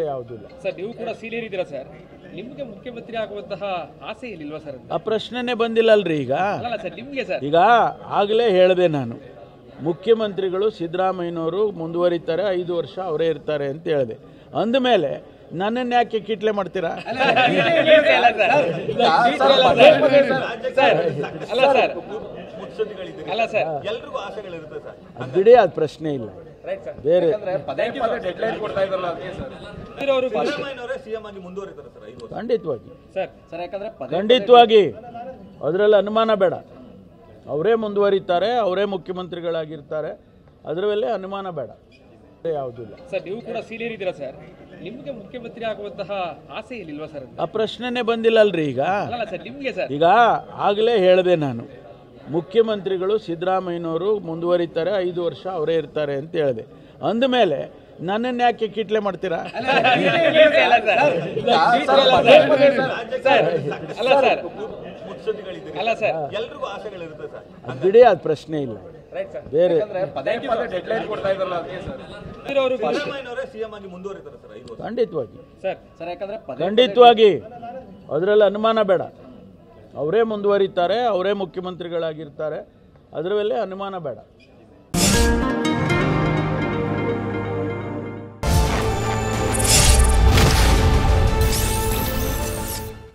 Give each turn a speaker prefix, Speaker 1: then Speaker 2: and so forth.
Speaker 1: ಯಾವುದಿಲ್ಲ
Speaker 2: ಸರ್. ನೀವು ಕೂಡ ಸೀನಿಯರ್ ಇದ್ದೀರಾ ಸರ್, ನಿಮಗೆ ಮುಖ್ಯಮಂತ್ರಿ ಆಗುವಂತಹ ಆಸೆ ಇಲ್ವಾ ಸರ್?
Speaker 1: ಆ ಪ್ರಶ್ನೆನೇ ಬಂದಿಲ್ಲ ಅಲ್ರಿ ಈಗ.
Speaker 2: ಅಲ್ಲ ಸರ್, ನಿಮಗೆ ಸರ್
Speaker 1: ಈಗ ಆಗಲೇ ಹೇಳಿದೆ ನಾನು, ಮುಖ್ಯಮಂತ್ರಿಗಳು ಸಿದ್ದರಾಮಯ್ಯನವರು ಮುಂದುವರಿತಾರೆ, 5 ವರ್ಷ ಅವರೇ ಇರ್ತಾರೆ ಅಂತ ಹೇಳಿದೆ. ಅಂದಮೇಲೆ ನನ್ನನ್ನು ಯಾಕೆ ಕಿಟ್ಲೆ ಮಾಡ್ತೀರಾ? ಬಿಡಿ, ಅದು ಪ್ರಶ್ನೆ ಇಲ್ಲ. ಬೇರೆ ಖಂಡಿತವಾಗಿ ಅದರಲ್ಲಿ ಅನುಮಾನ ಬೇಡ. ಅವರೇ ಮುಂದುವರಿತಾರೆ, ಅವರೇ ಮುಖ್ಯಮಂತ್ರಿಗಳಾಗಿರ್ತಾರೆ, ಅದರ ಮೇಲೆ ಅನುಮಾನ ಬೇಡ. ಯಾವುದಿಲ್ಲ
Speaker 2: ಸರ್. ನೀವು ಕೂಡ ಸೀನಿಯರ್ ಇದ್ದೀರಾ ಸರ್, ನಿಮಗೆ ಮುಖ್ಯಮಂತ್ರಿ ಆಗುವಂತಹ ಆಸೆ ಇಲ್ವಾ ಸರ್?
Speaker 1: ಆ ಪ್ರಶ್ನೆನೇ ಬಂದಿಲ್ಲ ಅಲ್ರಿ ಈಗ.
Speaker 2: ಅಲ್ಲ ಸರ್, ನಿಮಗೆ ಸರ್
Speaker 1: ಈಗ ಆಗಲೇ ಹೇಳಿದೆ ನಾನು, ಮುಖ್ಯಮಂತ್ರಿಗಳು ಸಿದ್ದರಾಮಯ್ಯನವರು ಮುಂದುವರಿತಾರೆ, 5 ವರ್ಷ ಅವರೇ ಇರ್ತಾರೆ ಅಂತ ಹೇಳಿದೆ. ಅಂದಮೇಲೆ ನನ್ನನ್ನು ಯಾಕೆ ಕಿಟ್ಲೆ ಮಾಡ್ತೀರಾ? ಬಿಡಿ, ಅದು ಪ್ರಶ್ನೆ ಇಲ್ಲ. ಬೇರೆ ಖಂಡಿತವಾಗಿ ಅದರಲ್ಲಿ ಅನುಮಾನ ಬೇಡ. ಅವರೇ ಮುಂದುವರಿತಾರೆ, ಅವರೇ ಮುಖ್ಯಮಂತ್ರಿಗಳಾಗಿರ್ತಾರೆ, ಅದರ ಮೇಲೆ ಅನುಮಾನ ಬೇಡ.